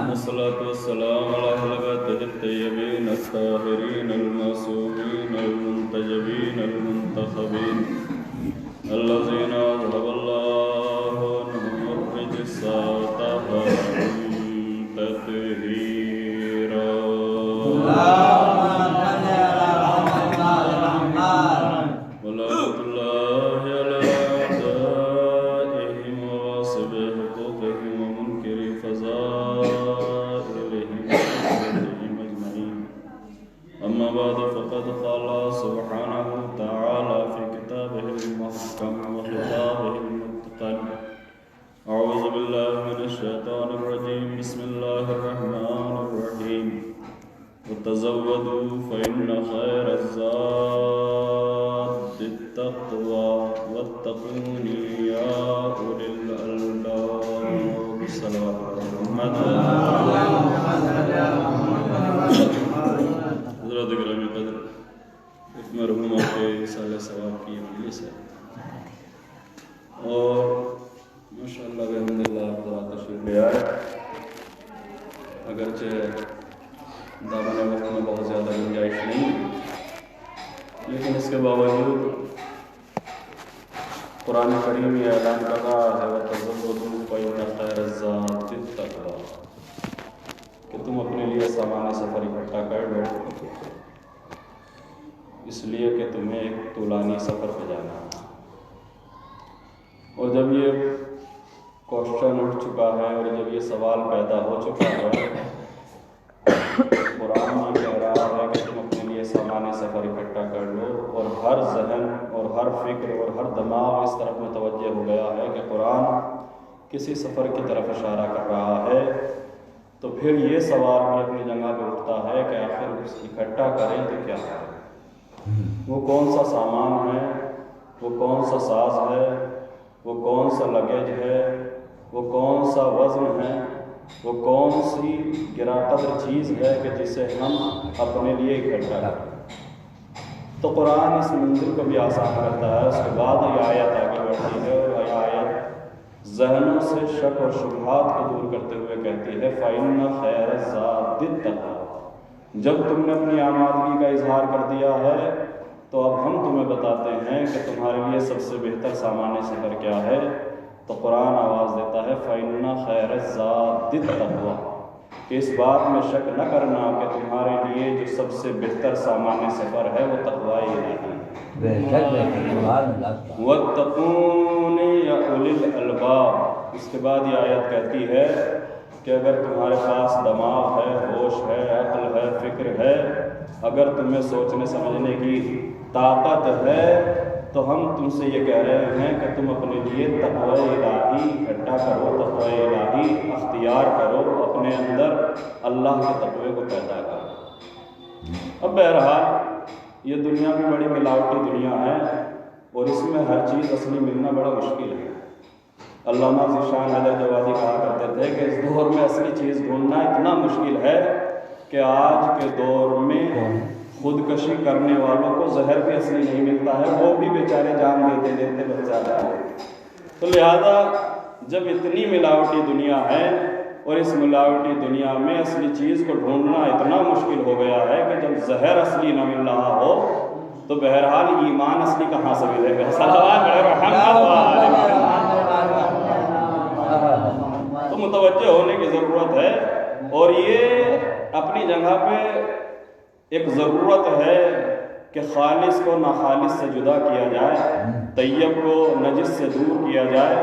والصلاة والسلام على خلفائه الطيبين الطاهرين المعصومين المنتجبين المنتخبين الذين أذهب الله عنهم الرجس وطهرهم تطهيرا. ولعنة الله على أعدائهم وغاصب حقوقهم ومنكر فضائلهم وحجتهم أجمعين. أما بعد فقد قال سبحانه وتعالى في كتابه المحكم وخطابه المتقن: أعوذ بالله من الشيطان الرجيم. بسم الله الرحمن الرحيم. وتزودوا فإن خير الزاد التقوى واتقوني يا أولي الألباب. صلوات محمد. حضرات گرامی قدر، ایک مرحومہ کے سال ثواب کی مجلس ہے اور ماشاءاللہ بحمداللہ حضرات تشریف لے آئے. اگرچہ دامن وقت میں بہت زیادہ گنجائش نہیں، لیکن اس کے باوجود قرآن کریم یہ اعلان کر رہا ہے وَتَزَوَّدُوا فَإِنَّ خَيْرَ الزَّادِ التَّقْوَىٰ کہ تم اپنے لیے سامان سفر اکٹھا کر لو، اس لیے کہ تمہیں ایک طولانی سفر پہ جانا ہے. اور جب یہ کوشچن اٹھ چکا ہے اور جب یہ سوال پیدا ہو چکا ہے، قرآن یہ کہہ رہا ہے کہ تم اپنے لیے سامان سفر اکٹھا کر لو، اور ہر ذہن اور ہر فکر اور ہر دماغ اس طرف متوجہ ہو گیا ہے کہ قرآن کسی سفر کی طرف اشارہ کر رہا ہے. تو پھر یہ سوال بھی اپنی جگہ پہ اٹھتا ہے کہ آخر اکٹھا کریں تو کیا کریں؟ وہ کون سا سامان ہے، وہ کون سا ساز ہے، وہ کون سا لگیج ہے، وہ کون سا وزن ہے، وہ کون سی گرا قدر چیز ہے کہ جسے ہم اپنے لیے اکٹھا کریں؟ تو قرآن اس منزل کو بھی آسان کرتا ہے. اس کے بعد یہ آیت آگے بڑھتی ہے اور یہ آیت ذہنوں سے شک اور شبہات کو دور کرتے ہوئے کہتی ہے فَإِنَّ خَيْرَ الزَّادِ التَّقْوَىٰ. جب تم نے اپنی آمادگی کا اظہار کر دیا ہے تو اب ہم تمہیں بتاتے ہیں کہ تمہارے لیے سب سے بہتر سامان سفر کیا ہے. تو قرآن آواز دیتا ہے فَإِنَّ خَيْرَ الزَّادِ التَّقْوَىٰ کہ اس بات میں شک نہ کرنا کہ تمہارے لیے جو سب سے بہتر سامان سفر ہے وہ تقویٰ الہی ہے. وَاتَّقُونِ يَا أُولِي الْأَلْبَابِ. اس کے بعد یہ آیت کہتی ہے کہ اگر تمہارے پاس دماغ ہے، ہوش ہے، عقل ہے، فکر ہے، اگر تمہیں سوچنے سمجھنے کی طاقت ہے تو ہم تم سے یہ کہہ رہے ہیں کہ تم اپنے لیے تقویٰ الہی اکٹھا کرو، تقویٰ الہی اختیار کرو، اپنے اندر اللہ کے تقوی کو پیدا کرو. اب بہرحال یہ دنیا بھی بڑی ملاوٹی دنیا ہے اور اس میں ہر چیز اصلی ملنا بڑا مشکل ہے. علامہ ذیشان حیدر جوادی کہا کرتے تھے کہ اس دور میں اصلی چیز ڈھونڈنا اتنا مشکل ہے کہ آج کے دور میں خودکشی کرنے والوں کو زہر بھی اصلی نہیں ملتا ہے، وہ بھی بیچارے جان دیتے دیتے بچ جاتا ہے. تو لہذا جب اتنی ملاوٹی دنیا ہے اور اس ملاوٹی دنیا میں اصلی چیز کو ڈھونڈنا اتنا مشکل ہو گیا ہے کہ جب زہر اصلی نہ مل رہا ہو تو بہرحال ایمان اصلی کہاں سے ملے گا؟ تو متوجہ ہونے کی ضرورت ہے. اور یہ اپنی جگہ پہ ایک ضرورت ہے کہ خالص کو ناخالص سے جدا کیا جائے، طیب کو نجس سے دور کیا جائے،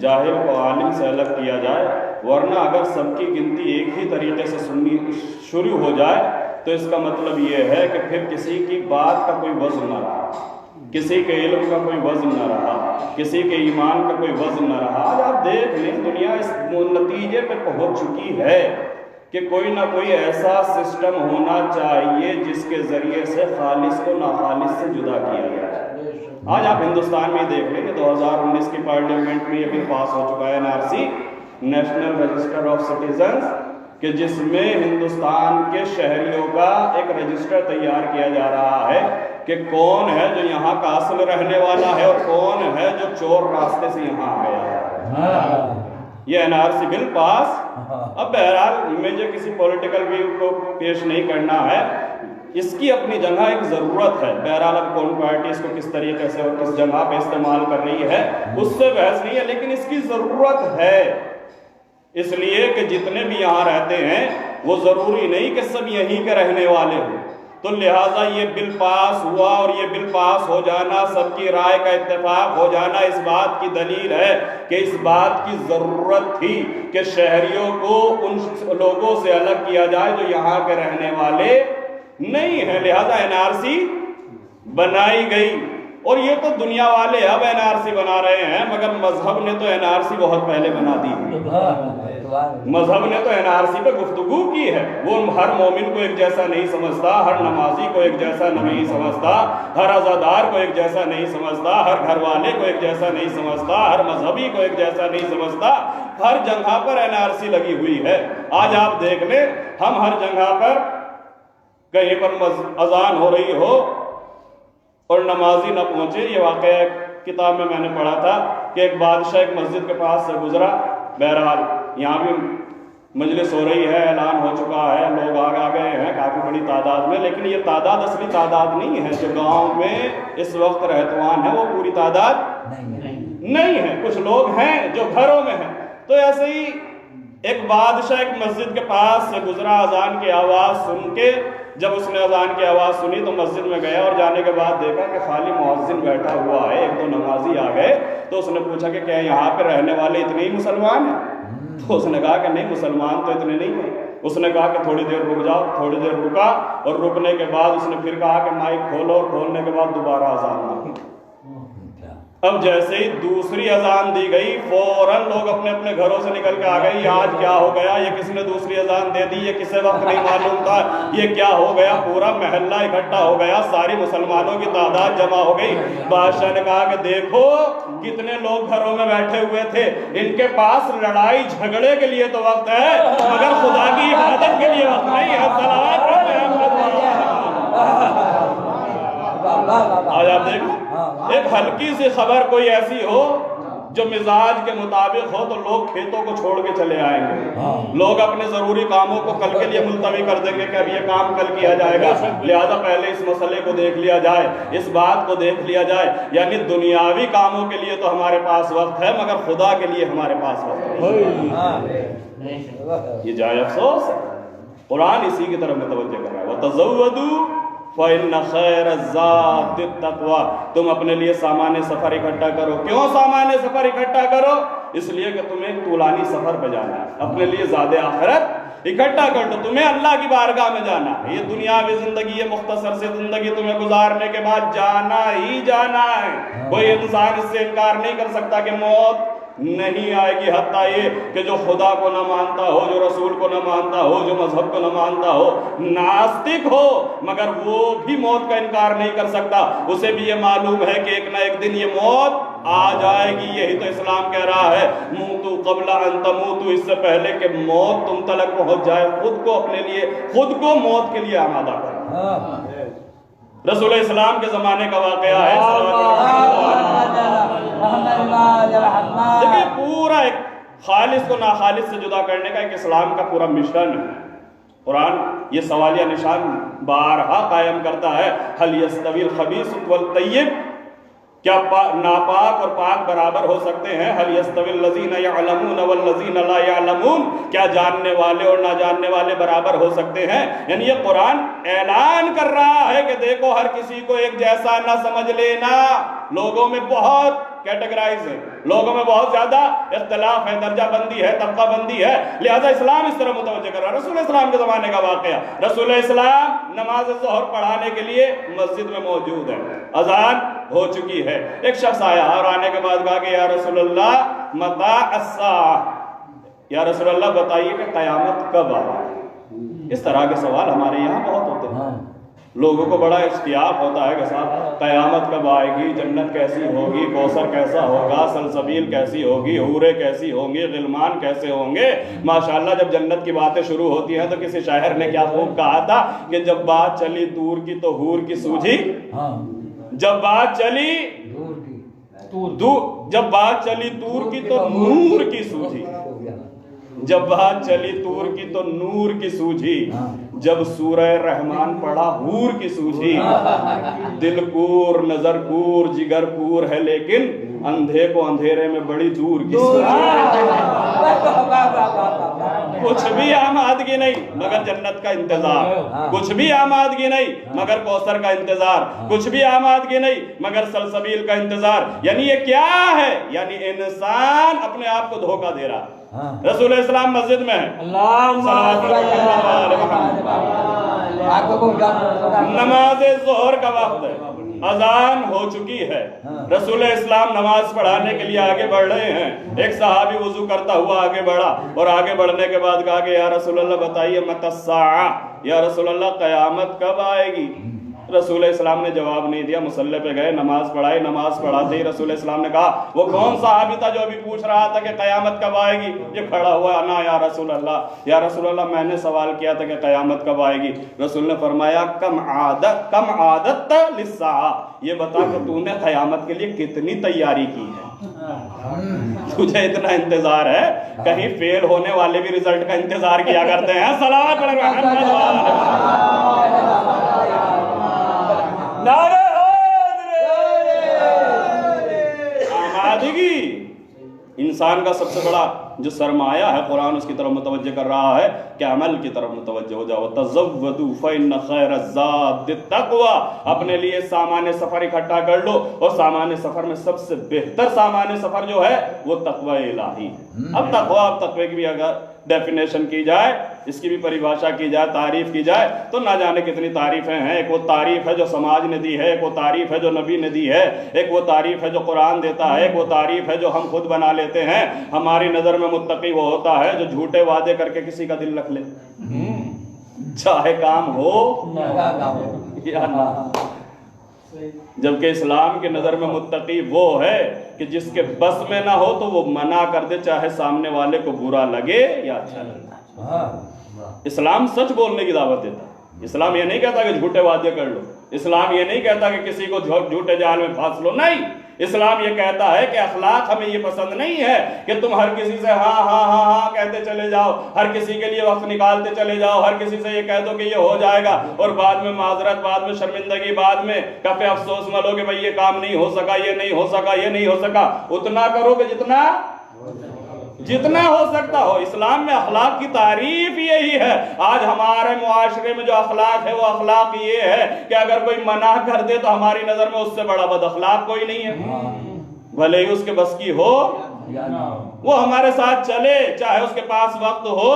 جاہل کو عالم سے الگ کیا جائے. ورنہ اگر سب کی گنتی ایک ہی طریقے سے سننی شروع ہو جائے تو اس کا مطلب یہ ہے کہ پھر کسی کی بات کا کوئی وزن نہ رہا، کسی کے علم کا کوئی وزن نہ رہا، کسی کے ایمان کا کوئی وزن نہ رہا. آج آپ دیکھ لیں دنیا اس نتیجے پہ پہنچ چکی ہے کہ کوئی نہ کوئی ایسا سسٹم ہونا چاہیے جس کے ذریعے سے خالص کو ناخالص سے جدا کیا جائے. آج آپ ہندوستان میں دیکھ لیں کہ 2019 کی پارلیمنٹ میں یہ بل پاس ہو چکا ہے NRC national register of citizens کہ جس میں ہندوستان کے شہریوں کا ایک رجسٹر تیار کیا جا رہا ہے کہ کون ہے جو یہاں کا اصل رہنے والا ہے اور کون ہے جو چور راستے سے یہاں آ گیا ہے. یہ NRC بل پاس. اب بہرحال مجھے کسی پولیٹیکل ویو کو پیش نہیں کرنا ہے, اس کی اپنی جگہ ایک ضرورت ہے. بہرحال اب کون پارٹی اس کو کس طریقے سے اور کس جگہ پہ استعمال کر رہی ہے اس سے بحث نہیں ہے, لیکن اس کی ضرورت ہے. اس لیے کہ جتنے بھی یہاں رہتے ہیں وہ ضروری نہیں کہ سب یہیں کے رہنے والے ہوں, تو لہٰذا یہ بل پاس ہوا, اور یہ بل پاس ہو جانا, سب کی رائے کا اتفاق ہو جانا اس بات کی دلیل ہے کہ اس بات کی ضرورت تھی کہ شہریوں کو ان لوگوں سے الگ کیا جائے جو یہاں کے رہنے والے نہیں ہیں. لہٰذا NRC بنائی گئی. اور یہ تو دنیا والے اب NRC بنا رہے ہیں, مگر مذہب نے تو NRC بہت پہلے بنا دی. مذہب نے تو NRC پہ گفتگو کی ہے. وہ ہر مومن کو ایک جیسا نہیں سمجھتا, ہر نمازی کو ایک جیسا نہیں سمجھتا, ہر عزادار کو ایک جیسا نہیں سمجھتا, ہر گھر والے کو ایک جیسا نہیں سمجھتا, ہر مذہبی کو ایک جیسا نہیں سمجھتا. ہر جگہ پر NRC لگی ہوئی ہے. آج آپ دیکھ لیں, ہم ہر جگہ پر کہیں پر اذان ہو رہی ہو اور نمازی نہ پہنچے. یہ واقعہ کتاب میں نے پڑھا تھا کہ ایک بادشاہ ایک مسجد کے پاس سے گزرا. بہرحال یہاں بھی مجلس ہو رہی ہے, اعلان ہو چکا ہے, لوگ آ گئے ہیں کافی بڑی تعداد میں, لیکن یہ تعداد اصلی تعداد نہیں ہے. جو گاؤں میں اس وقت رہتوان ہے وہ پوری تعداد نہیں ہے. کچھ لوگ ہیں جو گھروں میں ہیں. تو ایسے ہی ایک بادشاہ ایک مسجد کے پاس سے گزرا اذان کی آواز سن کے. جب اس نے اذان کی آواز سنی تو مسجد میں گیا, اور جانے کے بعد دیکھا کہ خالی مؤذن بیٹھا ہوا ہے, ایک دو نمازی آ گئے. تو اس نے پوچھا کہ کیا یہاں پہ رہنے والے اتنے ہی مسلمان ہیں؟ تو اس نے کہا کہ نہیں, مسلمان تو اتنے نہیں ہیں. اس نے کہا کہ تھوڑی دیر رک جاؤ. تھوڑی دیر رکا, اور رکنے کے بعد اس نے پھر کہا کہ مائک کھولو, اور کھولنے کے بعد دوبارہ اذان دی. اب جیسے ہی دوسری اذان دی گئی فوراً لوگ اپنے اپنے گھروں سے نکل کے آ گئے. آج کیا ہو گیا, یہ کس نے دوسری اذان دے دی, یہ کسے وقت نہیں معلوم تھا, یہ کیا ہو گیا. پورا محلہ اکٹھا ہو گیا, ساری مسلمانوں کی تعداد جمع ہو گئی. بادشاہ نے کہا کہ دیکھو کتنے لوگ گھروں میں بیٹھے ہوئے تھے, ان کے پاس لڑائی جھگڑے کے لیے تو وقت ہے, مگر خدا کی عبادت کے لیے وقت نہیں ہے. آج آپ دیکھیں, ایک ہلکی سی خبر کوئی ایسی ہو جو مزاج کے مطابق ہو تو لوگ کھیتوں کو چھوڑ کے چلے آئیں گے. لوگ اپنے ضروری کاموں کو کل کے لیے ملتوی کر دیں گے کہ اب یہ کام کل کیا جائے گا, لہذا پہلے اس مسئلے کو دیکھ لیا جائے, اس بات کو دیکھ لیا جائے. یعنی دنیاوی کاموں کے لیے تو ہمارے پاس وقت ہے, مگر خدا کے لیے ہمارے پاس وقت نہیں. یہ جائے افسوس ہے. قرآن اسی کی طرف متوجہ کر رہا ہے, وَتَزَوَّدُوا فَإِنَّ خَيْرَ الزَّادِ التَّقْوَىٰ. تم اپنے لیے سامان سفر اکٹھا کرو. کیوں سامان سفر اکٹھا کرو؟ اس لیے کہ تمہیں طولانی سفر پہ جانا ہے, اپنے لیے زاد آخرت اکٹھا کر دو. تمہیں اللہ کی بارگاہ میں جانا ہے. یہ دنیاوی زندگی, یہ مختصر سی زندگی تمہیں گزارنے کے بعد جانا ہی جانا ہے. کوئی انسان اس سے انکار نہیں کر سکتا کہ موت نہیں آئے گی. حتیٰ یہ کہ جو خدا کو نہ مانتا ہو, جو رسول کو نہ مانتا ہو, جو مذہب کو نہ مانتا ہو, ناستک ہو, مگر وہ بھی موت کا انکار نہیں کر سکتا. اسے بھی یہ معلوم ہے کہ ایک نہ ایک دن یہ موت آ جائے گی. یہی تو اسلام کہہ رہا ہے, موتو قبل ان تموتو, اس سے پہلے کہ موت تم تلک پہنچ جائے خود کو اپنے لیے, خود کو موت کے لیے آمادہ کرو. رسول اسلام کے زمانے کا واقعہ ہے. دیکھیں پورا ایک خالص کو ناخالص سے جدا کرنے کا ایک اسلام کا پورا مشن ہے. قرآن یہ سوالیہ نشان بارہا قائم کرتا ہے. هل يستوي الخبيث والطيب, کیا ناپاک اور پاک برابر ہو سکتے ہیں؟ هل يستوي الذين يعلمون والذين لا يعلمون, کیا جاننے والے اور نہ جاننے والے برابر ہو سکتے ہیں؟ یعنی یہ قرآن اعلان کر رہا ہے کہ دیکھو ہر کسی کو ایک جیسا نہ سمجھ لینا. لوگوں میں بہت کیٹیگرائز ہے, لوگوں میں بہت زیادہ اختلاف ہے, درجہ بندی ہے, طبقہ بندی ہے, لہذا اسلام اس طرح متوجہ کر رہا ہے. رسول اسلام کے زمانے کا واقعہ, رسول اسلام نماز ظہر پڑھانے کے لیے مسجد میں موجود ہے, اذان ہو چکی ہے. ایک شخص آیا اور آنے کے بعد کہا کہ یا رسول اللہ متى الساعہ, یا رسول اللہ بتائیے کہ قیامت کب آئے گی. اس طرح کے سوال ہمارے یہاں بہت ہوتے ہیں. لوگوں کو بڑا اشتیاق ہوتا ہے کہ صاحب قیامت کب آئے گی, جنت کیسی ہوگی, کوثر کیسا ہوگا, سلسبیل کیسی ہوگی, حوریں کیسی ہوں گی, غلمان کیسے ہوں گے. ماشاءاللہ جب جنت کی باتیں شروع ہوتی ہیں تو کسی شاعر نے کیا خوب کہا تھا کہ جب بات چلی دور کی تو حور کی سوجھی, جب بات چلی دور کی تو نور کی سوجھی. جب بات چلی طور کی تو نور کی سوجھی، جب سورہ رحمان پڑھا حور کی سوجھی۔ دل کور نظر کور جگر کور ہے لیکن اندھے کو اندھیرے میں بڑی دور کی سوجھی۔ کچھ بھی آمادگی نہیں مگر جنت کا انتظار، کچھ بھی آمادگی نہیں مگر کوثر کا انتظار، کچھ بھی آمادگی نہیں مگر سلسبیل کا انتظار۔ یعنی یہ کیا ہے؟ یعنی انسان اپنے آپ کو دھوکہ دے رہا ہے۔ رسول اسلام مسجد میں ہے، نماز ظہر کا وقت ہے، اذان ہو چکی ہے، رسول اسلام نماز پڑھانے کے لیے آگے بڑھ رہے ہیں۔ ایک صحابی وضو کرتا ہوا آگے بڑھا اور آگے بڑھنے کے بعد کہا کہ یا رسول اللہ بتائیے متی الساعہ، یا رسول اللہ قیامت کب آئے گی؟ رسول اسلام نے جواب نہیں دیا، مصلی پہ گئے، نماز پڑھائی۔ نماز پڑھاتے ہی رسول اسلام نے کہا وہ کون صحابی تھا جو ابھی پوچھ رہا تھا کہ قیامت کب آئے گی؟ یہ کھڑا ہوا، انا یا رسول اللہ، یا رسول اللہ میں نے سوال کیا تھا کہ قیامت کب آئے گی۔ رسول نے فرمایا کم عادت للساعہ، یہ بتا کہ تو نے قیامت کے لیے کتنی تیاری کی ہے؟ تجھے اتنا انتظار ہے؟ کہیں فیل ہونے والے بھی رزلٹ کا انتظار کیا کرتے ہیں۔ صلوات علی محمد۔ آمادگی انسان کا سب سے بڑا جو سرمایہ ہے، قرآن اس کی طرف متوجہ کر رہا ہے کہ عمل کی طرف متوجہ ہو جاؤ۔ تزودوا فإن خیر الزاد التقوی، اپنے لیے سامان سفر اکٹھا کر لو، اور سامان سفر میں سب سے بہتر سامان سفر جو ہے وہ تقوی الہی۔ اب تقوی کی بھی اگر ڈیفینیشن کی جائے، اس کی بھی پریبھاشا کی جائے، تعریف کی جائے تو نہ جانے کتنی تعریفیں ہیں۔ ایک وہ تعریف ہے جو سماج نے دی ہے، ایک وہ تعریف ہے جو نبی نے دی ہے، ایک وہ تعریف ہے جو قرآن دیتا ہے، ایک وہ تعریف ہے جو ہم خود بنا لیتے ہیں۔ ہماری نظر میں متقی وہ ہوتا ہے جو جھوٹے وعدے کر کے کسی کا دل رکھ لے، چاہے کام ہو یا نہ۔ جبکہ اسلام کے نظر میں متقی وہ ہے کہ جس کے بس میں نہ ہو تو وہ منع کر دے، چاہے سامنے والے کو برا لگے یا اچھا لگے۔ اسلام سچ بولنے کی دعوت دیتا ہے۔ اسلام یہ نہیں کہتا کہ جھوٹے وعدے کر لو، اسلام یہ نہیں کہتا کہ کسی کو جھوٹے جال میں پھانس لو، نہیں۔ اسلام یہ کہتا ہے کہ اخلاق ہمیں یہ پسند نہیں ہے کہ تم ہر کسی سے ہاں ہاں ہاں ہاں کہتے چلے جاؤ، ہر کسی کے لیے وقت نکالتے چلے جاؤ، ہر کسی سے یہ کہہ دو کہ یہ ہو جائے گا، اور بعد میں معذرت، بعد میں شرمندگی، بعد میں کفے افسوس ملو کہ بھئی یہ کام نہیں ہو سکا، یہ نہیں ہو سکا، یہ نہیں ہو سکا۔ اتنا کرو کہ جتنا ہو سکتا ہو۔ اسلام میں اخلاق کی تعریف یہی ہے۔ آج ہمارے معاشرے میں جو اخلاق ہے وہ اخلاق یہ ہے کہ اگر کوئی منع کر دے تو ہماری نظر میں اس سے بڑا بد اخلاق کوئی نہیں ہے، بھلے ہی اس کے بس کی ہو، وہ ہمارے ساتھ چلے چاہے اس کے پاس وقت ہو،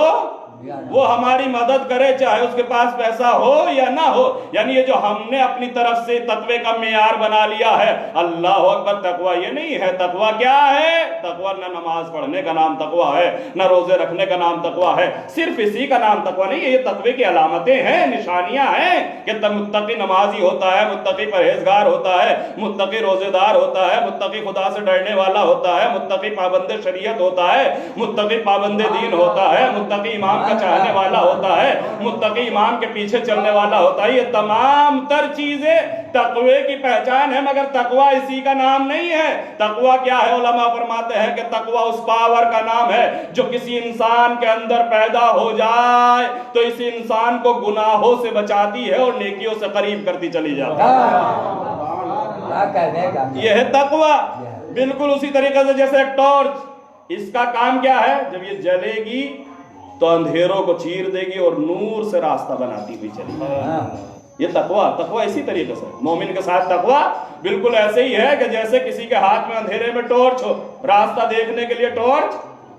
وہ ہماری مدد کرے چاہے اس کے پاس پیسہ ہو یا نہ ہو۔ یعنی یہ جو ہم نے اپنی طرف سے تقوی کا معیار بنا لیا ہے، اللہ اکبر، تقوی یہ نہیں ہے۔ تقوی کیا ہے؟ تقوی نہ نماز پڑھنے کا نام تقوی ہے، نہ روزے رکھنے کا نام تقوی ہے، صرف اسی کا نام تقوی نہیں ہے۔ یہ تقوی کی علامتیں ہیں، نشانیاں ہیں کہ متقی نمازی ہوتا ہے، متقی پرہیزگار ہوتا ہے، متقی روزے دار ہوتا ہے، متقی خدا سے ڈرنے والا ہوتا ہے، متقی پابند شریعت ہوتا ہے، متقی پابند دین ہوتا ہے، متقی امام کا چاہنے والا ہوتا ہے، متقی امام کے پیچھے چلنے والا ہوتا ہے۔ یہ تمام تر چیزیں تقوی کی پہچان ہے، مگر تقوی اسی کا نام نہیں ہے۔ تقوی کیا ہے؟ علماء فرماتے ہیں کہ تقوی اس پاور کا نام ہے جو کسی انسان کے اندر پیدا ہو جائے تو اس انسان کو گناہوں سے بچاتی ہے اور نیکیوں سے قریب کرتی چلی جاتی ہے۔ یہ ہے تقوی۔ بالکل اسی طریقے سے جیسے ایک ٹارچ، اس کا کام کیا ہے؟ جب یہ جلے گی تو اندھیروں کو چیر دے گی اور نور سے راستہ بناتی ہوئی چلی جائے۔ یہ تقوی اسی طریقے سے مومن کے ساتھ تقوی بالکل ایسے ہی ہے کہ جیسے کسی کے ہاتھ میں اندھیرے میں ٹارچ ہو، راستہ دیکھنے کے لیے ٹارچ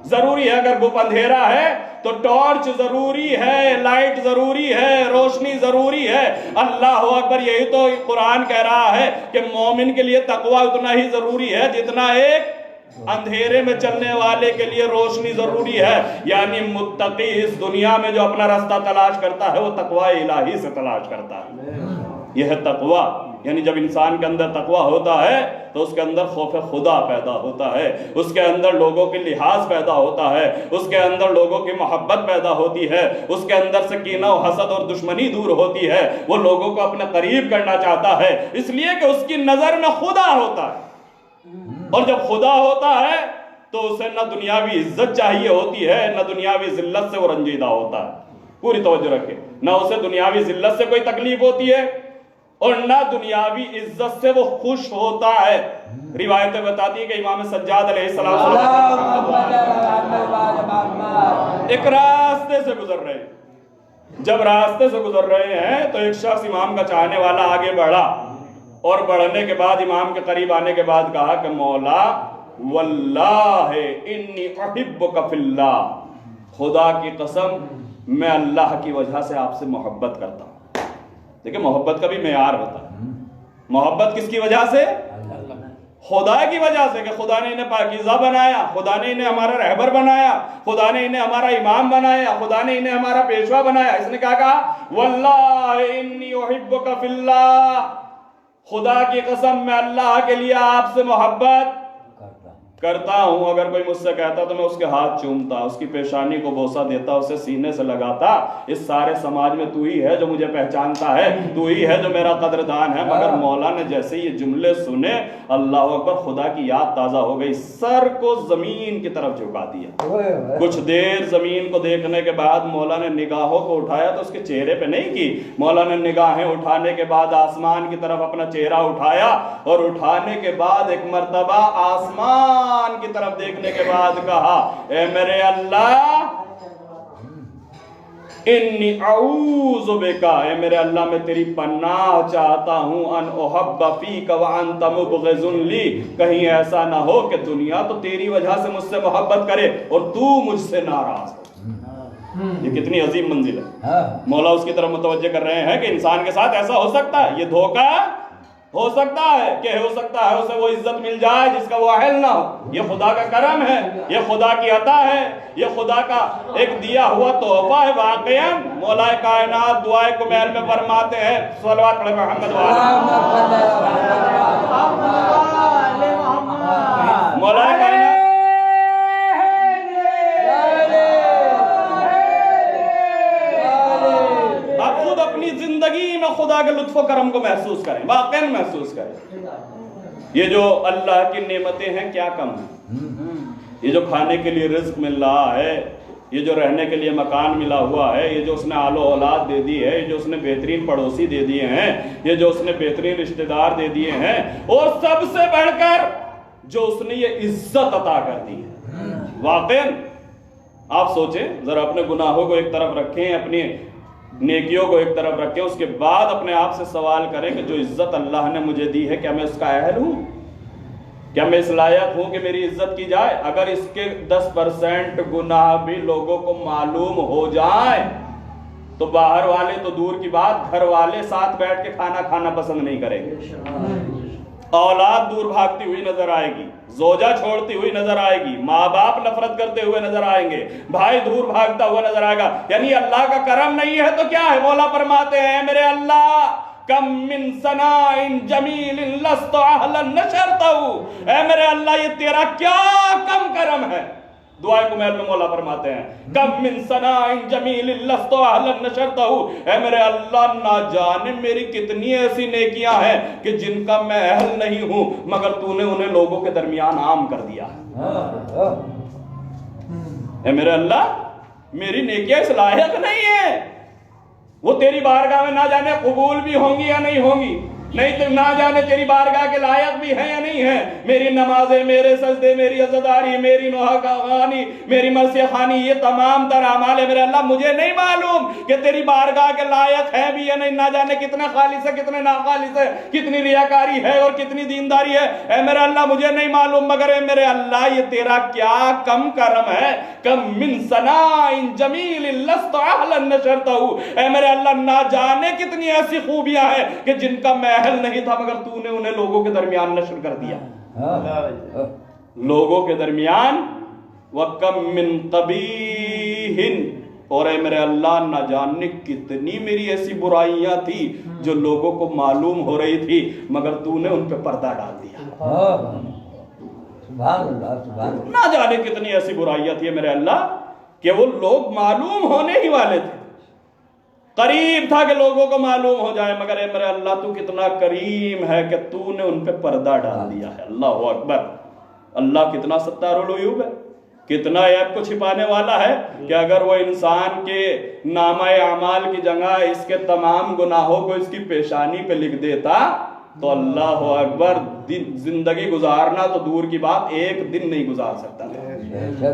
ضروری ہے۔ اگر گپ اندھیرا ہے تو ٹارچ ضروری ہے، لائٹ ضروری ہے، روشنی ضروری ہے۔ اللہ اکبر، یہی تو قرآن کہہ رہا ہے کہ مومن کے لیے تقوی اتنا ہی ضروری ہے جتنا ایک اندھیرے میں چلنے والے کے لیے روشنی ضروری ہے۔ یعنی متقی اس دنیا میں جو اپنا راستہ تلاش کرتا ہے وہ تقوی الہی سے تلاش کرتا ہے۔ یہ ہے تقوی۔ یعنی جب انسان کے اندر تقوی ہوتا ہے تو اس کے اندر خوف خدا پیدا ہوتا ہے، اس کے اندر لوگوں کی لحاظ پیدا ہوتا ہے، اس کے اندر لوگوں کی محبت پیدا ہوتی ہے، اس کے اندر سے کینہ و حسد اور دشمنی دور ہوتی ہے، وہ لوگوں کو اپنے قریب کرنا چاہتا ہے، اس لیے کہ اس کی نظر میں خدا ہوتا ہے۔ اور جب خدا ہوتا ہے تو اسے نہ دنیاوی عزت چاہیے ہوتی ہے نہ دنیاوی ذلت سے وہ رنجیدہ ہوتا ہے. پوری توجہ رکھے. نہ اسے دنیاوی ذلت سے کوئی تکلیف ہوتی ہے اور نہ دنیاوی عزت سے وہ خوش ہوتا ہے. روایتیں بتاتی ہیں کہ امام سجاد علیہ السلام ایک راستے سے گزر رہے ہیں. جب راستے سے گزر رہے ہیں تو ایک شخص امام کا چاہنے والا آگے بڑھا اور بڑھنے کے بعد امام کے قریب آنے کے بعد کہا کہ مولا واللہ انی احبک فی اللہ، خدا کی قسم میں اللہ کی وجہ سے آپ سے محبت کرتا ہوں. دیکھیں محبت کا بھی معیار ہوتا ہے. محبت کس کی وجہ سے؟ خدا کی وجہ سے کہ خدا نے انہیں پاکیزہ بنایا، خدا نے انہیں ہمارا رہبر بنایا، خدا نے انہیں ہمارا امام بنایا، خدا نے انہیں ہمارا پیشوا بنایا. اس نے کہا واللہ انی احبک فی اللہ، خدا کی قسم میں اللہ کے لیے آپ سے محبت کرتا ہوں. اگر کوئی مجھ سے کہتا تو میں اس کے ہاتھ چومتا، اس کی پیشانی کو بوسہ دیتا، اسے سینے سے لگاتا. اس سارے سماج میں تو ہی ہے جو مجھے پہچانتا ہے، تو ہی ہے جو میرا قدردان ہے. مگر مولا نے جیسے یہ جملے سنے، اللہ اکبر، خدا کی یاد تازہ ہو گئی. سر کو زمین کی طرف جھکا دیا. کچھ دیر زمین کو دیکھنے کے بعد مولا نے نگاہوں کو اٹھایا تو اس کے چہرے پہ نہیں کی. مولا نے نگاہیں اٹھانے کے بعد آسمان کی طرف اپنا چہرہ اٹھایا اور اٹھانے کے بعد ایک مرتبہ آسمان کی طرف دیکھنے کے بعد کہا اے میرے اللہ انی اعوذ بکا، اے میرے اللہ میں تیری پناہ چاہتا ہوں ان احب فیک وانت مبغض لی، کہیں ایسا نہ ہو کہ دنیا تو تیری وجہ سے مجھ سے محبت کرے اور تو مجھ سے ناراض ہو. یہ کتنی عظیم منزل ہے. مولا اس کی طرف متوجہ کر رہے ہیں کہ انسان کے ساتھ ایسا ہو سکتا ہے. یہ دھوکہ ہو سکتا ہے کہ ہو سکتا ہے اسے وہ عزت مل جائے جس کا وہ اہل نہ ہو. یہ خدا کا کرم ہے، یہ خدا کی عطا ہے، یہ خدا کا ایک دیا ہوا تحفہ ہے. واقعا مولا کائنات دعائے کمیل میں فرماتے ہیں، صلوات پڑھیں محمد مولا کائنات اپنی زندگی میں خدا کے لطف و کرم کو محسوس کریں، واقعاً محسوس کریں. یہ جو اللہ کی نعمتیں ہیں کیا کم ہیں. یہ جو کھانے کے لیے رزق مل رہا ہے، یہ جو رہنے کے لیے مکان ملا ہوا ہے، یہ جو اس نے آل و اولاد دے دی ہے، یہ جو اس نے بہترین پڑوسی دے دیے ہیں، یہ جو اس نے بہترین رشتہ دار دے دیے ہیں، اور سب سے بڑھ کر جو اس نے یہ عزت عطا کر دی ہے. واقعاً آپ سوچیں ذرا، اپنے گناہوں کو ایک طرف رکھیں، اپنی نیکیوں کو ایک طرف رکھیں، اس کے بعد اپنے آپ سے سوال کریں کہ جو عزت اللہ نے مجھے دی ہے کیا میں اس کا اہل ہوں؟ کیا میں اس لائق ہوں کہ میری عزت کی جائے؟ اگر اس کے 10% گناہ بھی لوگوں کو معلوم ہو جائیں تو باہر والے تو دور کی بات، گھر والے ساتھ بیٹھ کے کھانا کھانا پسند نہیں کریں گے. اولاد دور بھاگتی ہوئی نظر آئے گی، زوجہ چھوڑتی ہوئی نظر آئے گی، ماں باپ نفرت کرتے ہوئے نظر آئیں گے، بھائی دور بھاگتا ہوا نظر آئے گا. یعنی اللہ کا کرم نہیں ہے تو کیا ہے؟ مولا فرماتے ہیں میرے اللہ کم من ثناء جمیل لست اہلا نشرتہ، اے میرے اللہ یہ تیرا کیا کم کرم ہے. دعائے کمیل میں مولا فرماتے ہیں کم من ثناء جمیل لست اہلا نشرتہ، اے میرے اللہ نہ جانے میری کتنی ایسی نیکیاں ہیں کہ جن کا میں اہل نہیں ہوں مگر تو نے انہیں لوگوں کے درمیان عام کر دیا. اے میرے اللہ میری نیکیاں اس لائق نہیں ہیں، وہ تیری بارگاہ میں نہ جانے قبول بھی ہوں گی یا نہیں ہوں گی، نہیں تو نہ جانے تیری بارگاہ کے لائق بھی ہیں یا نہیں ہیں. میری نمازیں، میرے سجدے، میری عزاداری، میری نوحانی، میری مرثیہ خوانی، یہ تمام تر اعمال ہے میرے اللہ مجھے نہیں معلوم کہ تیری بارگاہ کے لائق ہے بھی یا نہیں. نہ جانے کتنے خالص ہے کتنے ناخالص ہے، کتنی ریاکاری ہے اور کتنی دینداری ہے، اے میرے اللہ مجھے نہیں معلوم. مگر اے میرے اللہ یہ تیرا کیا کم کرم ہے. کم من ثناء جمیل لست اہلا نشرتہ، اے میرے اللہ نہ جانے کتنی ایسی خوبیاں ہیں کہ جن کا میں اہل نہیں تھا مگر تو نے انہیں لوگوں کے درمیان نشر کر دیا. لوگوں کے درمیان وَكَمْ مِنْ قَبِيحٍ، اور اے میرے اللہ نہ جاننے کتنی میری ایسی برائیاں تھی جو لوگوں کو معلوم ہو رہی تھی مگر تو نے ان پہ پردہ ڈال دیا. نہ جانے کتنی ایسی برائیاں تھی میرے اللہ کہ وہ لوگ معلوم ہونے ہی والے تھے، قریب تھا کہ لوگوں کو معلوم ہو جائے مگر اے میرے اللہ تو کتنا کریم ہے کہ تو نے ان پہ پردہ ڈال دیا ہے. اللہ اکبر. اللہ کتنا ستار العیوب ہے، کتنا عیب کو چھپانے والا ہے کہ اگر وہ انسان کے نامہ اعمال کی جگہ اس کے تمام گناہوں کو اس کی پیشانی پہ لکھ دیتا تو اللہ اکبر زندگی گزارنا تو دور کی بات، ایک دن نہیں گزار سکتا تھا۔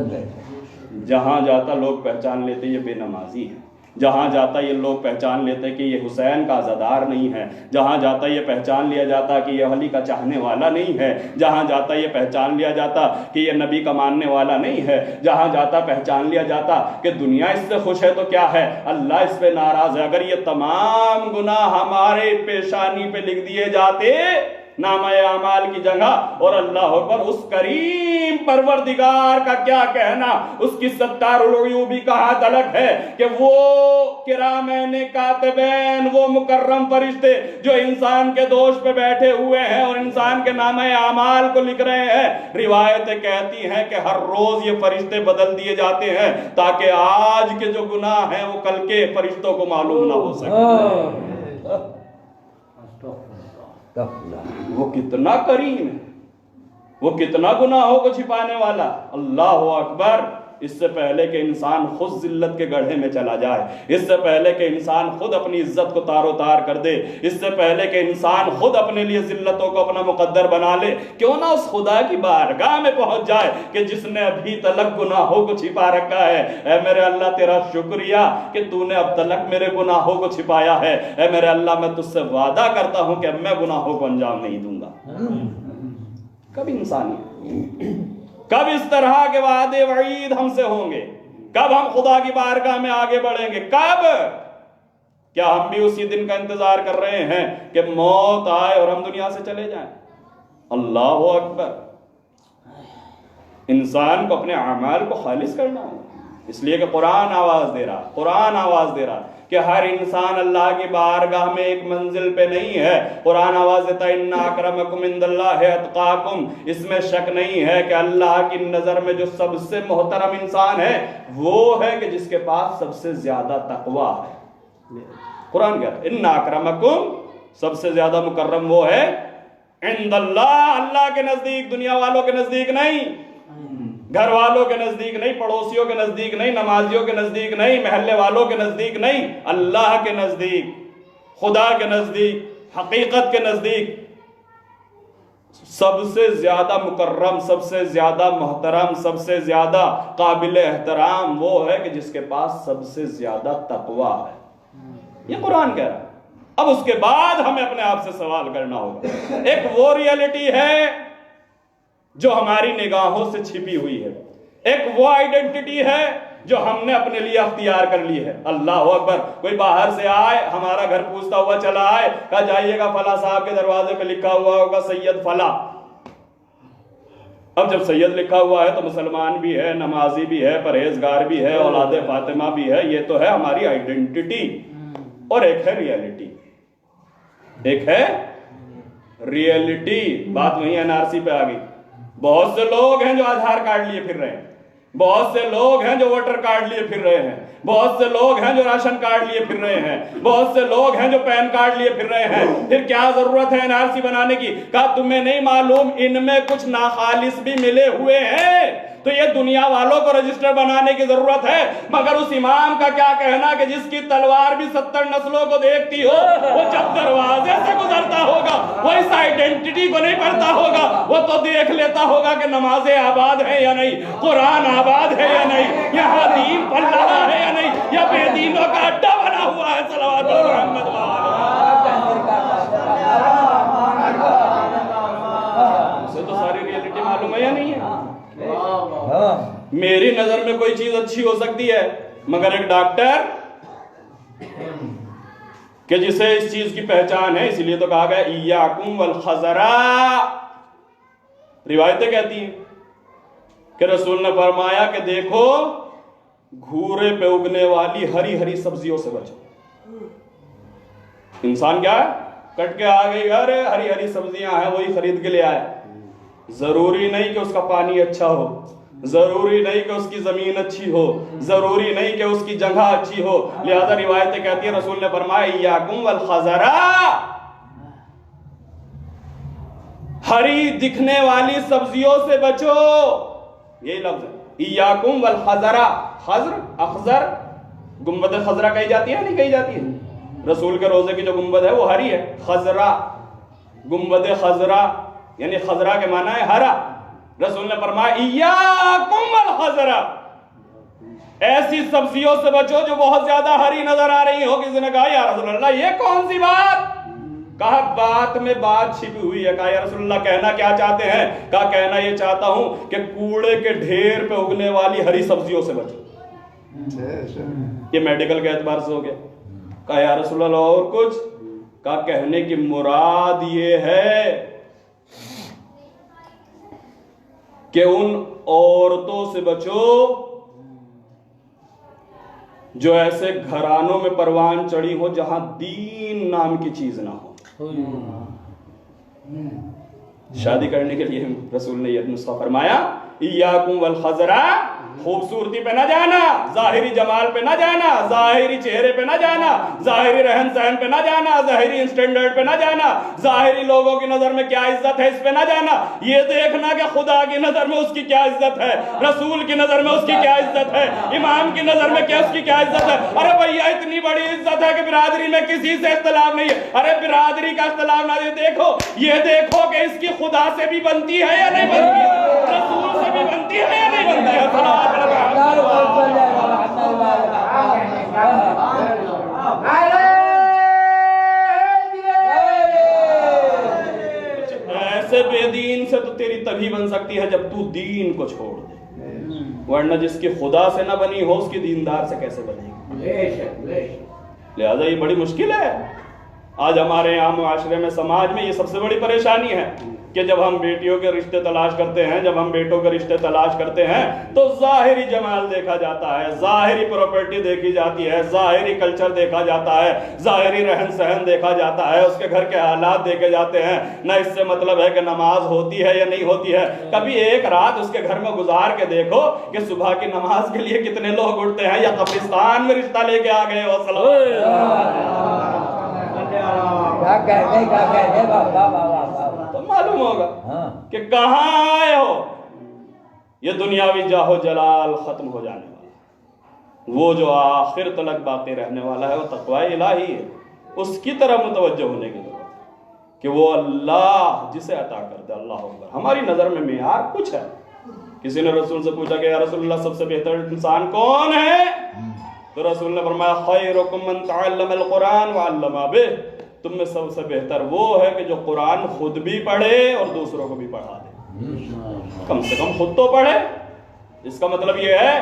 جہاں جاتا لوگ پہچان لیتے یہ بے نمازی ہے، جہاں جاتا یہ لوگ پہچان لیتے کہ یہ حسین کا عزادار نہیں ہے، جہاں جاتا یہ پہچان لیا جاتا کہ یہ علی کا چاہنے والا نہیں ہے، جہاں جاتا یہ پہچان لیا جاتا کہ یہ نبی کا ماننے والا نہیں ہے، جہاں جاتا پہچان لیا جاتا کہ دنیا اس سے خوش ہے تو کیا ہے، اللہ اس پہ ناراض ہے۔ اگر یہ تمام گناہ ہمارے پیشانی پہ لکھ دیے جاتے نامہ اعمال کی جگہ، اور اللہ اکبر اس کریم پروردگار کا کیا کہنا، اس کی ستار العیوبی کہاں تلک ہے کہ وہ کرامین کاتبین، وہ مکرم فرشتے جو انسان کے دوش پہ بیٹھے ہوئے ہیں اور انسان کے نامہ اعمال کو لکھ رہے ہیں، روایتیں کہتی ہیں کہ ہر روز یہ فرشتے بدل دیے جاتے ہیں تاکہ آج کے جو گناہ ہیں وہ کل کے فرشتوں کو معلوم نہ ہو سکے۔ وہ کتنا کریم ہے، وہ کتنا گناہوں کو چھپانے والا۔ اللہ اکبر، اس سے پہلے کہ انسان خود ذلت کے گڑھے میں چلا جائے، اس سے پہلے کہ انسان خود اپنی عزت کو تار و تار کر دے، اس سے پہلے کہ انسان خود اپنے لیے ذلتوں کو اپنا مقدر بنا لے، کیوں نہ اس خدا کی بارگاہ میں پہنچ جائے کہ جس نے ابھی تلک گناہوں کو چھپا رکھا ہے۔ اے میرے اللہ تیرا شکریہ کہ تو نے اب تلک میرے گناہوں کو چھپایا ہے۔ اے میرے اللہ میں تجھ سے وعدہ کرتا ہوں کہ اب میں گناہوں کو انجام نہیں دوں گا۔ کب انسانی کب اس طرح کے وعدے وعید ہم سے ہوں گے؟ کب ہم خدا کی بارگاہ میں آگے بڑھیں گے؟ کب؟ کیا ہم بھی اسی دن کا انتظار کر رہے ہیں کہ موت آئے اور ہم دنیا سے چلے جائیں؟ اللہ اکبر، انسان کو اپنے اعمال کو خالص کرنا ہوگا، اس لیے کہ قرآن آواز دے رہا، قرآن آواز دے رہا کہ ہر انسان اللہ کی بارگاہ میں ایک منزل پہ نہیں ہے۔ قرآن آواز دیتا ہے ان اکرمکم عند اللہ اتقاکم، اس میں شک نہیں ہے کہ اللہ کی نظر میں جو سب سے محترم انسان ہے وہ ہے کہ جس کے پاس سب سے زیادہ تقوی ہے۔ قرآن کہتا ہے ان اکرمکم، سب سے زیادہ مکرم وہ ہے عند اللہ، اللہ کے نزدیک، دنیا والوں کے نزدیک نہیں، گھر والوں کے نزدیک نہیں، پڑوسیوں کے نزدیک نہیں، نمازیوں کے نزدیک نہیں، محلے والوں کے نزدیک نہیں، اللہ کے نزدیک، خدا کے نزدیک، حقیقت کے نزدیک سب سے زیادہ مکرم، سب سے زیادہ محترم، سب سے زیادہ قابل احترام وہ ہے کہ جس کے پاس سب سے زیادہ تقوی ہے۔ یہ قرآن کہہ رہا ہے۔ اب اس کے بعد ہمیں اپنے آپ سے سوال کرنا ہوگا۔ ایک وہ ریئلٹی ہے جو ہماری نگاہوں سے چھپی ہوئی ہے، ایک وہ آئیڈینٹی ہے جو ہم نے اپنے لیے اختیار کر لی ہے۔ اللہ اکبر، کوئی باہر سے آئے، ہمارا گھر پوچھتا ہوا چلا آئے، کہا جائیے گا فلاں صاحب کے دروازے پہ لکھا ہوا ہوگا سید فلاں۔ اب جب سید لکھا ہوا ہے تو مسلمان بھی ہے، نمازی بھی ہے، پرہیزگار بھی ہے، اولاد فاطمہ بھی ہے، یہ تو ہے ہماری آئیڈینٹی۔ اور ایک ہے ریئلٹی، ایک ہے ریئلٹی۔ بات وہیں این آر سی پہ آ گئی۔ بہت سے لوگ ہیں جو آدھار کارڈ لیے پھر رہے ہیں، بہت سے لوگ ہیں جو ووٹر کارڈ لیے پھر رہے ہیں، بہت سے لوگ ہیں جو راشن کارڈ لیے پھر رہے ہیں، بہت سے لوگ ہیں جو پین کارڈ لیے پھر رہے ہیں۔ پھر کیا ضرورت ہے این آر سی بنانے کی؟ کہا تمہیں نہیں معلوم ان میں کچھ ناخالص بھی ملے ہوئے ہیں، تو یہ دنیا والوں کو رجسٹر بنانے کی ضرورت ہے۔ مگر اس امام کا کیا کہنا کہ جس کی تلوار بھی 70 نسلوں کو دیکھتی ہو، وہ جب دروازے سے گزرتا ہوگا وہ اس آئیڈینٹی کو نہیں پڑھتا ہوگا، وہ تو دیکھ لیتا ہوگا کہ نمازیں آباد ہیں یا نہیں، قرآن آباد ہے یا نہیں، یہاں دین پڑھ رہا ہے یا نہیں، یا بے دینوں کا اڈا بنا ہوا ہے۔ صلوات محمد اسے تو ساری ریئلٹی معلوم ہے یا نہیں ہے؟ میری نظر میں کوئی چیز اچھی ہو سکتی ہے، مگر ایک ڈاکٹر کہ جسے اس چیز کی پہچان ہے، اسی لیے تو کہا گیا ایاکم والخضرا، روایتیں کہتی ہیں کہ رسول نے فرمایا کہ دیکھو گھورے پہ اگنے والی ہری ہری سبزیوں سے بچو۔ انسان کیا ہے؟ کٹ کے آ گئی، ارے ہری ہری سبزیاں ہیں وہی خرید کے لے آئے۔ ضروری نہیں کہ اس کا پانی اچھا ہو، ضروری نہیں کہ اس کی زمین اچھی ہو، ضروری نہیں کہ اس کی جگہ اچھی ہو، لہذا روایتیں کہتی ہیں رسول نے فرمایا ایاکم والخضرا، ہری دکھنے والی سبزیوں سے بچو، یہی لفظ ہے، ایاکم والخضرا، خضر اخضر، گنبد خضرا کہی جاتی ہے نہیں کہی جاتی ہے؟ رسول کے روزے کی جو گنبد ہے وہ ہری ہے، خضرا، گنبد خضرا یعنی خضرا کے معنی ہے ہرا۔ رسول نے فرمایا ایاکم والخضرا، ایسی سبزیوں سے بچو جو بہت زیادہ ہری نظر آ رہی ہو۔ کسی نے کہا یا رسول اللہ یہ کون سی بات؟ کہا بات میں بات چھپی ہوئی ہے۔ کہا یا رسول اللہ کہنا کیا چاہتے ہیں؟ کہا کہنا یہ چاہتا ہوں کہ کوڑے کے ڈھیر پہ اگنے والی ہری سبزیوں سے بچو۔ یہ میڈیکل کے اعتبار سے ہو گیا۔ کہا یا رسول اللہ اور کچھ؟ کہا کہنے کی مراد یہ ہے کہ ان عورتوں سے بچو جو ایسے گھرانوں میں پروان چڑھی ہو جہاں دین نام کی چیز نہ ہو۔ شادی کرنے کے لیے رسول نے یہ نسخہ فرمایا، ایاکم والخضرا، خوبصورتی پہ نہ جانا، ظاہری جمال پہ نہ جانا، ظاہری چہرے پہ نہ جانا، ظاہری رہن سہن پہ نہ جانا، ظاہری اسٹینڈرڈ پہ نہ جانا، ظاہری لوگوں کی نظر میں کیا عزت ہے اس پہ نہ جانا، یہ دیکھنا کہ خدا کی نظر میں اس کی کیا عزت ہے، رسول کی نظر میں اس کی کیا عزت ہے، امام کی نظر میں کیا اس کی کیا عزت ہے۔ ارے بھیا اتنی بڑی عزت ہے کہ برادری میں کسی سے اختلاف نہیں ہے۔ ارے برادری کا اختلاف نہ یہ دیکھو کہ اس کی خدا سے بھی بنتی ہے یا نہیں بنتی ہے، رسول سے بھی بنتی ہے یا نہیں بنتی ہے۔ ایسے بے دین سے تو تیری تبھی بن سکتی ہے جب تو دین کو چھوڑ دے، ورنہ جس کی خدا سے نہ بنی ہو اس کی دیندار سے کیسے بنے گی؟ لہذا یہ بڑی مشکل ہے۔ آج ہمارے یہاں معاشرے میں سماج میں یہ سب سے بڑی پریشانی ہے کہ جب ہم بیٹیوں کے رشتے تلاش کرتے ہیں، جب ہم بیٹوں کے رشتے تلاش کرتے ہیں تو ظاہری جمال دیکھا جاتا ہے، ظاہری پراپرٹی دیکھی جاتی ہے، ظاہری کلچر دیکھا جاتا ہے، ظاہری رہن سہن دیکھا جاتا ہے، اس کے گھر کے حالات دیکھے جاتے ہیں۔ نہ اس سے مطلب ہے کہ نماز ہوتی ہے یا نہیں ہوتی ہے۔ کبھی ایک رات اس کے گھر میں گزار کے دیکھو کہ صبح کی نماز کے لیے کتنے لوگ اٹھتے ہیں، یا قبرستان میں رشتہ لے کے آ گئے ہو۔ تو معلوم ہوگا کہ کہاں آئے ہو۔ یہ دنیاوی جاہ و جلال ختم ہو جانے والا، وہ جو آخر تلک باقی رہنے والا ہے وہ تقوی الہی ہے۔ اس کی طرح متوجہ ہونے کی ضرورت ہے کہ وہ اللہ جسے عطا کرتا ہے۔ اللہ اکبر۔ ہماری نظر میں معیار کچھ ہے۔ کسی نے رسول سے پوچھا کہ یا رسول اللہ سب سے بہتر انسان کون ہے؟ تو رسول نے فرمایا خیرکم من تعلم القرآن وعلم بہ، تم میں سب سے بہتر وہ ہے کہ جو قرآن خود بھی پڑھے اور دوسروں کو بھی پڑھا دے۔ کم سے کم خود تو پڑھے۔ اس کا مطلب یہ ہے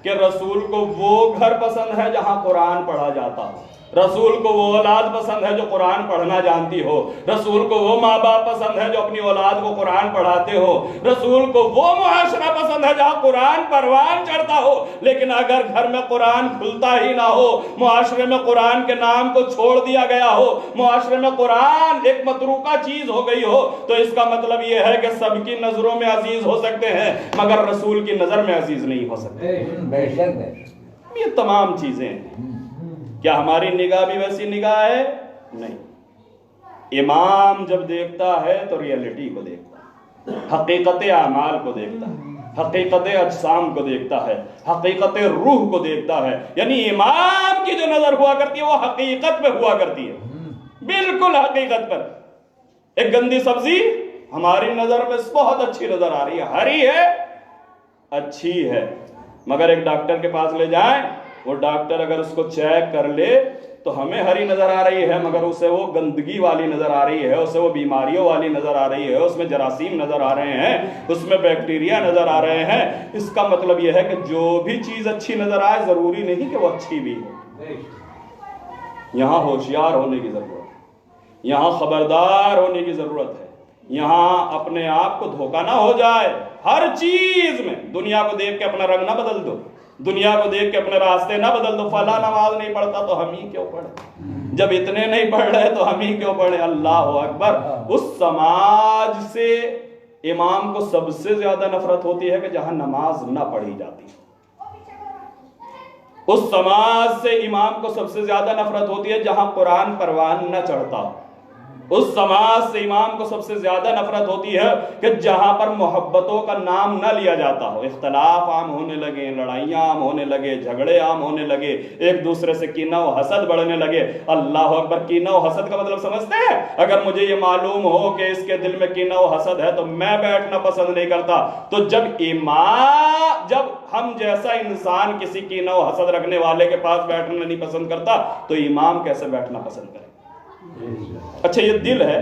کہ رسول کو وہ گھر پسند ہے جہاں قرآن پڑھا جاتا ہو، رسول کو وہ اولاد پسند ہے جو قرآن پڑھنا جانتی ہو، رسول کو وہ ماں باپ پسند ہے جو اپنی اولاد کو قرآن پڑھاتے ہو، رسول کو وہ معاشرہ پسند ہے جہاں قرآن پروان چڑھتا ہو۔ لیکن اگر گھر میں قرآن کھلتا ہی نہ ہو، معاشرے میں قرآن کے نام کو چھوڑ دیا گیا ہو، معاشرے میں قرآن ایک متروکہ چیز ہو گئی ہو، تو اس کا مطلب یہ ہے کہ سب کی نظروں میں عزیز ہو سکتے ہیں مگر رسول کی نظر میں عزیز نہیں ہو سکتے۔ یہ تمام چیزیں ہیں۔ کیا ہماری نگاہ بھی ویسی نگاہ ہے؟ نہیں۔ امام جب دیکھتا ہے تو ریئلٹی کو دیکھتا ہے، حقیقت اعمال کو دیکھتا ہے، حقیقت اجسام کو دیکھتا ہے، حقیقت روح کو دیکھتا ہے۔ یعنی امام کی جو نظر ہوا کرتی ہے وہ حقیقت پہ ہوا کرتی ہے، بالکل حقیقت پر۔ ایک گندی سبزی ہماری نظر میں بہت اچھی نظر آ رہی ہے، ہری ہے، اچھی ہے، مگر ایک ڈاکٹر کے پاس لے جائیں، وہ ڈاکٹر اگر اس کو چیک کر لے تو ہمیں ہری نظر آ رہی ہے مگر اسے وہ گندگی والی نظر آ رہی ہے، اسے وہ بیماریوں والی نظر آ رہی ہے، اس میں جراثیم نظر آ رہے ہیں، اس میں بیکٹیریا نظر آ رہے ہیں۔ اس کا مطلب یہ ہے کہ جو بھی چیز اچھی نظر آئے ضروری نہیں کہ وہ اچھی بھی ہو۔ یہاں ہوشیار ہونے کی ضرورت ہے، یہاں خبردار ہونے کی ضرورت ہے، یہاں اپنے آپ کو دھوکہ نہ ہو جائے۔ ہر چیز میں دنیا کو دیکھ کے اپنا رنگ نہ بدل دو، دنیا کو دیکھ کے اپنے راستے نہ بدل دو۔ فلاں نماز نہیں پڑھتا تو ہم ہی کیوں پڑھیں، جب اتنے نہیں پڑھ رہے تو ہم ہی کیوں پڑھیں۔ اللہ اکبر۔ اس سماج سے امام کو سب سے زیادہ نفرت ہوتی ہے کہ جہاں نماز نہ پڑھی جاتی، اس سماج سے امام کو سب سے زیادہ نفرت ہوتی ہے جہاں قرآن پروان نہ چڑھتا۔ اس سماج سے امام کو سب سے زیادہ نفرت ہوتی ہے کہ جہاں پر محبتوں کا نام نہ لیا جاتا ہو، اختلاف عام ہونے لگے، لڑائیاں عام ہونے لگے، جھگڑے عام ہونے لگے، ایک دوسرے سے کینہ و حسد بڑھنے لگے۔ اللہ اکبر، کینہ و حسد کا مطلب سمجھتے ہیں؟ اگر مجھے یہ معلوم ہو کہ اس کے دل میں کینہ و حسد ہے تو میں بیٹھنا پسند نہیں کرتا۔ تو جب ہم جیسا انسان کسی کینہ و حسد رکھنے والے کے پاس بیٹھنا نہیں پسند کرتا تو امام کیسے بیٹھنا پسند کرے؟ اچھا، یہ دل ہے،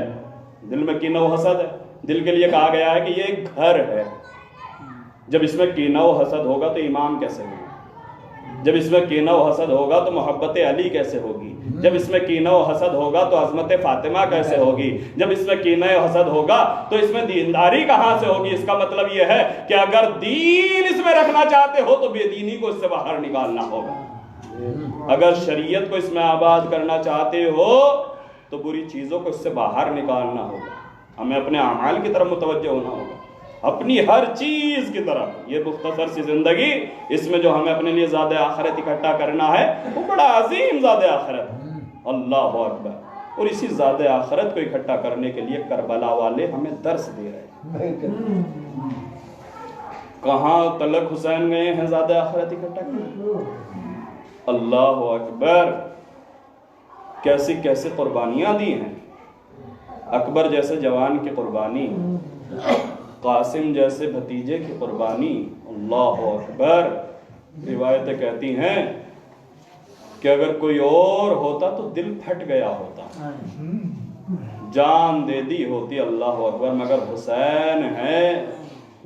دل میں کینہ و حسد ہے۔ دل کے لیے کہا گیا ہے کہ یہ ایک گھر ہے، جب اس میں کینہ و حسد ہوگا تو امام کیسے ہوگا؟ جب اس میں کینہ و حسد ہوگا تو محبت علی کیسے ہوگی؟ جب اس میں کینہ و حسد ہوگا تو عظمت فاطمہ کیسے ہوگی؟ جب اس میں کینہ و حسد ہوگا تو اس میں دینداری کہاں سے ہوگی؟ اس کا مطلب یہ ہے کہ اگر دین اس میں رکھنا چاہتے ہو تو بے دینی کو اس سے باہر نکالنا ہوگا۔ اگر شریعت کو اس میں آباد کرنا چاہتے ہو تو بری چیزوں کو اس سے باہر نکالنا ہوگا۔ ہمیں اپنے اعمال کی طرف متوجہ ہونا ہوگا، اپنی ہر چیز کی طرف۔ یہ مختصر سی زندگی، اس میں جو ہمیں اپنے لیے زاد آخرت اکٹھا کرنا ہے وہ بڑا عظیم زاد آخرت ہے۔ اللہ اکبر۔ اور اسی زاد آخرت کو اکٹھا کرنے کے لیے کربلا والے ہمیں درس دے رہے ہیں۔ کہاں تلک حسین گئے ہیں زاد آخرت اکٹھا کرنے؟ اللہ اکبر، کیسی کیسی قربانیاں دی ہیں۔ اکبر جیسے جوان کی قربانی، قاسم جیسے بھتیجے کی قربانی، اللہ اکبر۔ روایتیں کہتی ہیں کہ اگر کوئی اور ہوتا تو دل پھٹ گیا ہوتا، جان دے دی ہوتی، اللہ اکبر، مگر حسین ہے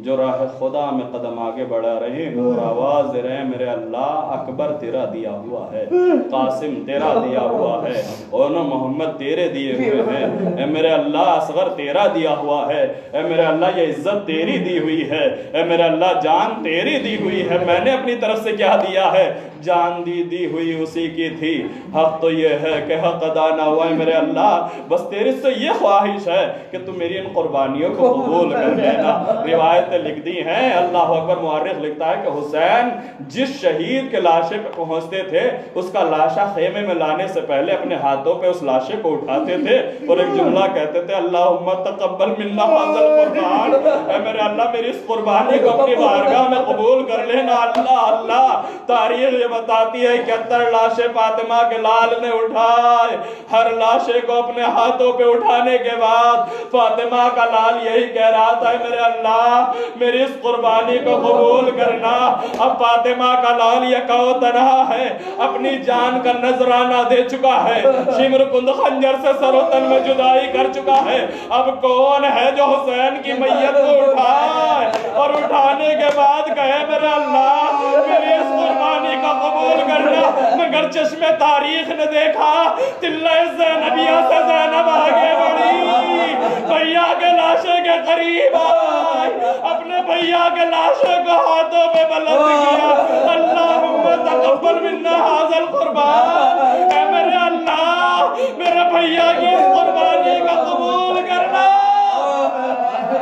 جو راہ خدا میں قدم آگے بڑھا رہے ہیں اور آواز دے رہے ہیں میرے اللہ اکبر تیرا دیا ہوا ہے، قاسم تیرا دیا ہوا ہے، اور محمد تیرے دیے ہوئے ہیں، اے میرے اللہ اصغر تیرا دیا ہوا ہے، اے میرے اللہ یہ عزت تیری دی ہوئی ہے، اے میرے اللہ جان تیری دی ہوئی ہے، میں نے اپنی طرف سے کیا دیا ہے؟ جان دی ہوئی اسی کی تھی۔ حق تو یہ ہے کہ حق ادا نہ ہوا ہے میرے اللہ، بس تیری سے یہ خواہش ہے کہ تم میری ان قربانیوں کو قبول کر لینا۔ روایتیں لکھ دی ہیں، اللہ اکبر، مورخ لکھتا ہے کہ حسین جس شہید کے لاشے پہ پہنچتے تھے اس کا لاشا خیمے میں لانے سے پہلے اپنے ہاتھوں پہ اس لاشے کو اٹھاتے تھے اور ایک جملہ کہتے تھے، اللہم تقبل منا ھذا القربان، اے میرے اللہ میری اس قربانی کو اپنی بارگاہ میں قبول کر لینا۔ اللہ اللہ، تاریخ یہ بتاتی ہے کہ 71 لاشیں فاطمہ کے لال نے اٹھائے۔ ہر لاشے کو اپنے ہاتھوں پہ اٹھانے کے بعد فاطمہ کا لال یہی کہہ رہا تھا، میرے اللہ میری اس قربانی کو قبول کرنا۔ اب فاطمہ کا لال یکا و تنہا ہے، اپنی جان کا نذرانہ دے چکا ہے، شمر کند خنجر سے سر و تن میں جدائی کر چکا ہے۔ اب کون ہے جو حسین کی میت کو اٹھائے اور اٹھانے کے بعد کہے میرے اللہ میری اس قربانی کا قبول کرنا؟ مگر چشم تاریخ نے دیکھا تلہ زینبیہ سے زینب آگے بڑھی، بھیا کے لاشے کے قریب آئی، اپنے بھیا کے لاشے کو ہاتھوں پہ بلند کیا، اللہم تقبل منا ھذا القربان، اے میرے اللہ میرے بھیا کی اس قربانی کا قبول کرنا۔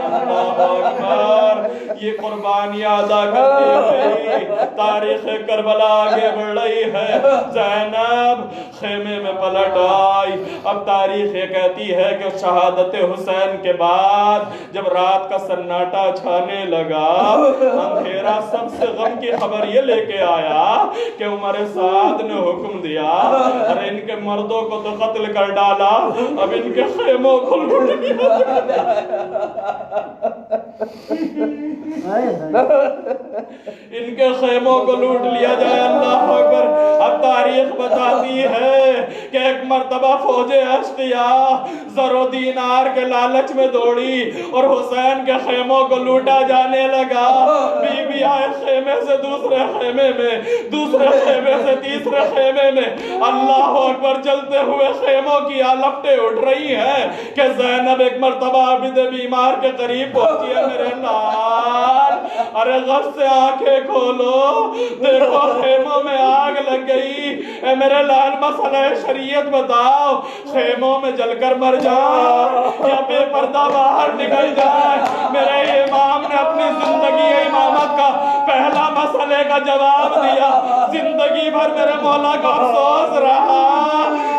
اللہ اکبر، یہ قربانیاں ادا کرتی ہوئی تاریخ کربلا آگے بڑھ رہی ہے۔ زینب خیمے میں پلٹ آئی۔ اب تاریخ یہ کہتی ہے کہ شہادت حسین کے بعد جب رات کا سناٹا چھانے لگا، اندھیرا سب سے غم کی خبر یہ لے کے آیا کہ عمر سعد نے حکم دیا، ارے ان کے مردوں کو تو قتل کر ڈالا، اب ان کے خیموں کو لوٹ لیا، ان کے خیموں کو لوٹ لیا جائے۔ اللہ اکبر۔ اب تاریخ بتاتی ہے کہ ایک مرتبہ فوج اشقیاء زر و دینار کے لالچ میں دوڑی اور حسین کے خیموں کو لوٹا جانے لگا۔ بی بی آئے خیمے سے دوسرے خیمے میں، دوسرے خیمے سے تیسرے خیمے میں، اللہ اکبر، چلتے ہوئے خیموں کی لپٹیں اٹھ رہی ہیں کہ زینب ایک مرتبہ عابد بیمار کے قریب پہنچی ہے، میرے لال ارے غم سے آنکھیں کھولو، دیکھو خیموں میں آگ لگ گئی، اے میرے لال مسئلہ شریعت بتاؤ، خیموں میں جل کر مر جائے یا بے پردہ باہر نکل جائے؟ میرے امام نے اپنی زندگی امامت کا پہلا مسئلے کا جواب دیا۔ زندگی بھر میرے مولا کا افسوس رہا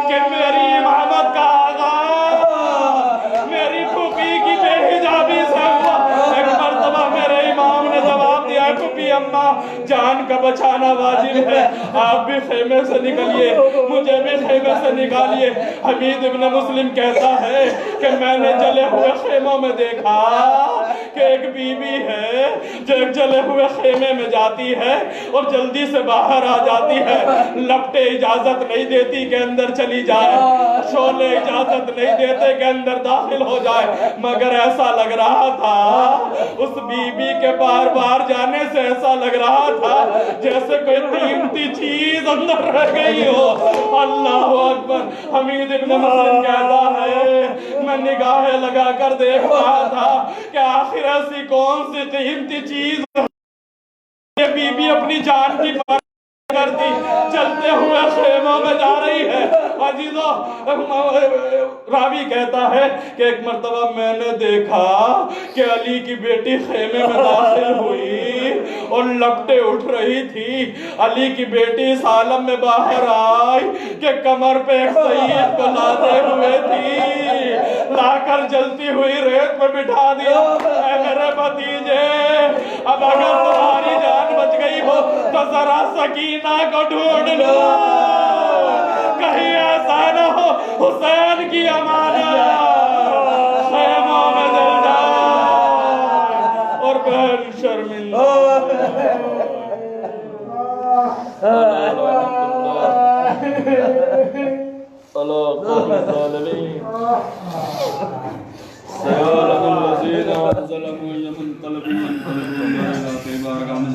کہ میری امامت کا آغاز جان کا بچانا واجب ہے. آپ بھی خیمے سے نکلیے, مجھے بھی خیمے سے نکالیے. حمید ابن مسلم کہتا ہے کہ میں نے جلے ہوئے خیموں میں دیکھا کہ ایک بی بی ہے جو ایک جلے ہوئے خیمے میں جاتی ہے اور جلدی سے باہر آ جاتی ہے. لپٹے اجازت نہیں دیتی کہ اندر چلی جائے, شعلے اجازت نہیں دیتے کہ اندر داخل ہو جائے, مگر ایسا لگ رہا تھا اس بی بی کے بار بار جانے سے ایسا لگ رہا تھا جیسے کوئی قیمتی چیز اندر رہ گئی ہو. اللہ اکبر. حمید ابن مسلم کہتا ہے میں نگاہیں لگا کر دیکھ رہا تھا کہ آخر ایسی کون سی قیمتی چیز یہ بی بی اپنی جان کی پرواہ کرتی چلتے ہوئے خیموں میں جا رہی ہے. عزیزو, راوی کہتا ہے کہ ایک مرتبہ میں نے دیکھا کہ علی کی بیٹی خیمے میں داخل ہوئی اور لپٹے اٹھ رہی تھی. علی کی بیٹی اس عالم میں باہر آئی کہ کمر پہ ایک سیف کو لاتے ہوئے تھی, لا کر جلتی ہوئی ریت پہ بٹھا دیا. اے میرے بھتیجے, اب اگر تمہاری جان بچ گئی ہو تو ذرا سکینہ کو ڈھونڈ لو, کہیں ایسا نہ ہو حسین کی امانت خیموں میں جل جائے اور بہن شرمندہ. اللہ قوم الظالمین سیالت الذین ظلموا منقلبین